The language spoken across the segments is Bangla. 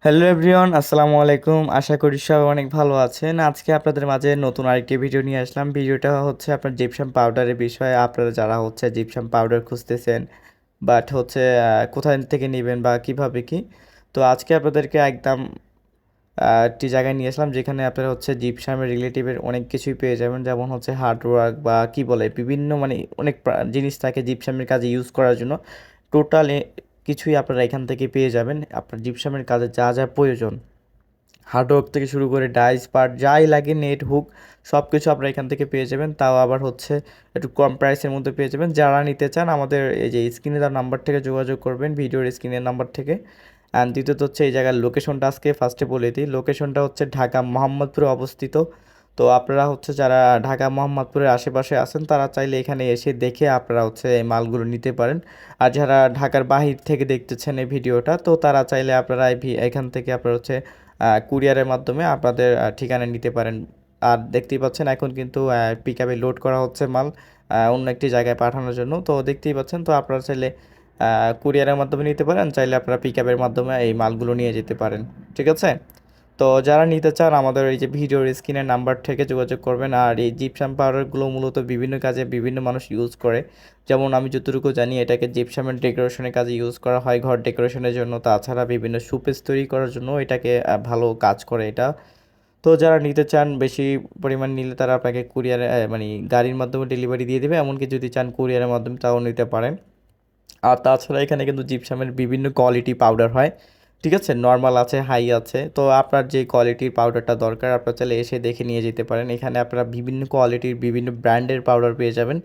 হ্যালো এভরিওয়ান, আসসালামু আলাইকুম। আশা করি সবাই অনেক ভালো আছেন। আজকে আপনাদের মাঝে নতুন আরেকটি ভিডিও নিয়ে আসলাম। ভিডিওটা হচ্ছে আপনার জিপসাম পাউডারের বিষয়ে। আপনারা যারা হচ্ছে জিপসাম পাউডার খুঁজতেছেন, বাট হচ্ছে কোথায় থেকে নেবেন বা কিভাবে কি, তো আজকে আপনাদেরকে একদম একটি জায়গায় নিয়ে আসলাম যেখানে আপনারা হচ্ছে জিপসামের রিলেটিভের অনেক কিছুই পেয়ে যাবেন, যেমন হচ্ছে হার্ডওয়ার্ক বা কি বলে বিভিন্ন মানে অনেক জিনিস থাকে জিপসামের কাজে ইউজ করার জন্য। টোটাল কিছুই আপনারা এখান থেকে পেয়ে যাবেন। আপনার জিপসামের কাজে যা যা প্রয়োজন, হার্ডওয়ার্ক থেকে শুরু করে ডাইস পার্ট যাই লাগে, নেট হুক, সব কিছু আপনারা এখান থেকে পেয়ে যাবেন। তাও আবার হচ্ছে একটু কম প্রাইসের মধ্যে পেয়ে যাবেন। যারা নিতে চান আমাদের এই যে স্ক্রিনে দেওয়ার নাম্বার থেকে যোগাযোগ করবেন, ভিডিওর স্ক্রিনের নাম্বার থেকে। অ্যান্ড দ্বিতীয়ত হচ্ছে এই জায়গার লোকেশনটা আজকে ফার্স্টে বলে দিই। লোকেশনটা হচ্ছে ঢাকা মোহাম্মদপুরে অবস্থিত। তো আপনারা হচ্ছে যারা ঢাকা মোহাম্মদপুরের আশেপাশে আছেন তারা চাইলে এখানে এসে দেখে আপনারা হচ্ছে এই মালগুলো নিতে পারেন। আর যারা ঢাকার বাহির থেকে দেখতেছেন এই ভিডিওটা, তো তারা চাইলে আপনারা এখান থেকে আপনারা হচ্ছে কুরিয়ারের মাধ্যমে আপনাদের ঠিকানা নিতে পারেন। আর দেখতেই পাচ্ছেন এখন কিন্তু পিক আপে লোড করা হচ্ছে মাল অন্য একটি জায়গায় পাঠানোর জন্য। তো দেখতেই পাচ্ছেন, তো আপনারা চাইলে কুরিয়ারের মাধ্যমে নিতে পারেন, চাইলে আপনারা পিক আপের মাধ্যমে এই মালগুলো নিয়ে যেতে পারেন। ঠিক আছে? তো যারা নিতে চান আমাদের এই যে ভিডিওর স্ক্রিনের নাম্বার থেকে যোগাযোগ করবেন। আর এই জিপসাম পাউডারগুলো মূলত বিভিন্ন কাজে বিভিন্ন মানুষ ইউজ করে। যেমন আমি যতটুকু জানি এটাকে জিপসামের ডেকোরেশনের কাজে ইউজ করা হয়, ঘর ডেকোরেশনের জন্য। তাছাড়া বিভিন্ন শোপিস তৈরি করার জন্য এটাকে ভালো কাজ করে এটা। তো যারা নিতে চান বেশি পরিমাণ নিলে তারা আপনাকে কুরিয়ারে মানে গাড়ির মাধ্যমে ডেলিভারি দিয়ে দেবে। এমনকি যদি চান কুরিয়ারের মাধ্যমে তাও নিতে পারেন। আর তাছাড়া এখানে কিন্তু জিপসামের বিভিন্ন কোয়ালিটি পাউডার হয়। ঠিক আছে, নর্মাল আছে, হাই আছে। তো আপনার যে কোয়ালিটির পাউডারটা দরকার আপনার চাইলে এসে দেখে নিয়ে যেতে পারেন। এখানে আপনারা বিভিন্ন কোয়ালিটির বিভিন্ন ব্র্যান্ডের পাউডার পেয়ে যাবেন।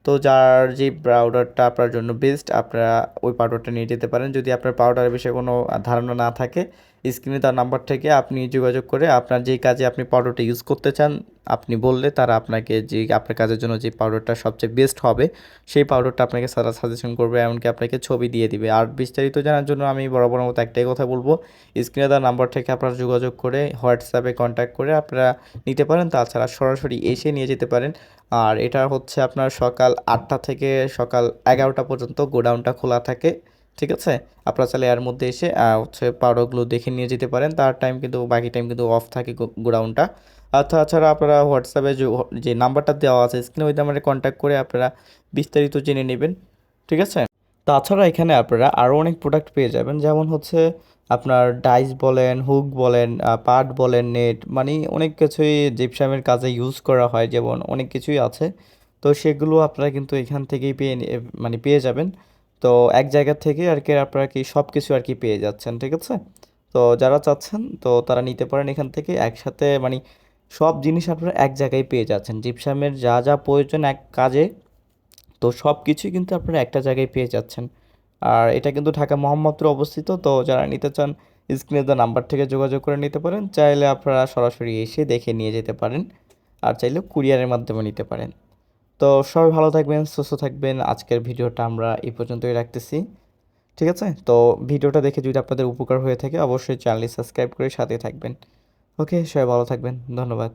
তো যার যে পাউডারটা আপনার জন্য বেস্ট আপনারা ওই পাউডারটা নিয়ে যেতে পারেন। যদি আপনার পাউডারের বিষয়ে কোনো ধারণা না থাকে, স্ক্রিনে তার নাম্বার থেকে আপনি যোগাযোগ করে আপনার যেই কাজে আপনি পাউডারটা ইউজ করতে চান আপনি বললে তারা আপনাকে যে আপনার কাজের জন্য যে পাউডারটা সবচেয়ে বেস্ট হবে সেই পাউডারটা আপনাকে সারা সাজেশন করবে, এমনকি আপনাকে ছবি দিয়ে দিবে। আর বিস্তারিত জানার জন্য আমি বরাবর মতো একটাই কথা বলবো, স্ক্রিনে দেওয়া নাম্বার থেকে আপনারা যোগাযোগ করে হোয়াটসঅ্যাপে কন্ট্যাক্ট করে আপনারা নিতে পারেন। তাছাড়া সরাসরি এসে নিয়ে যেতে পারেন। আর এটা হচ্ছে আপনার সকাল 8টা থেকে সকাল 11টা পর্যন্ত গোডাউনটা খোলা থাকে। ঠিক আছে? আপনারা চাইলে এর মধ্যে এসে হচ্ছে পাউডারগুলো দেখে নিয়ে যেতে পারেন। তার টাইম কিন্তু বাকি টাইম কিন্তু অফ থাকে গোডাউনটা। আর তাছাড়া আপনারা হোয়াটসঅ্যাপে যে নাম্বারটা দেওয়া আছে স্ক্রিনে, ওই নাম্বারে কন্ট্যাক্ট করে আপনারা বিস্তারিত জেনে নেবেন। ঠিক আছে? তাছাড়া এখানে আপনারা আরও অনেক প্রোডাক্ট পেয়ে যাবেন, যেমন হচ্ছে আপনার ডাইস বলেন, হুক বলেন, পাট বলেন, নেট, মানে অনেক কিছুই জিপসামের কাজে ইউজ করা হয়, যেমন অনেক কিছুই আছে। তো সেগুলো আপনারা কিন্তু এখান থেকেই মানে পেয়ে যাবেন। তো এক জায়গা থেকে আর কি আপনারা কি সব কিছু আর কি পেয়ে যাচ্ছেন। ঠিক আছে? তো যারা চাচ্ছেন তো তারা নিতে পারেন এখান থেকে একসাথে, মানে সব জিনিস আপনারা এক জায়গায় পেয়ে যাচ্ছেন। জিপসামের যা যা প্রয়োজন এক কাজে, তো সব কিছুই কিন্তু আপনারা একটা জায়গায় পেয়ে যাচ্ছেন। আর এটা কিন্তু ঢাকা মোহাম্মদপুর অবস্থিত। তো যারা নিতে চান স্ক্রিনে দেওয়া নাম্বার থেকে যোগাযোগ করে নিতে পারেন, চাইলে আপনারা সরাসরি এসে দেখে নিয়ে যেতে পারেন। আর চাইলে কুরিয়ারের মাধ্যমে নিতে পারেন। তো সবাই ভালো থাকবেন, সুস্থ থাকবেন। আজকের ভিডিওটা আমরা এই পর্যন্তই রাখতেছি। ঠিক আছে? তো ভিডিওটা দেখে যদি আপনাদের উপকার হয়ে থাকে অবশ্যই চ্যানেলটি সাবস্ক্রাইব করে সাথে থাকবেন। ওকে, সবাই ভালো থাকবেন, ধন্যবাদ।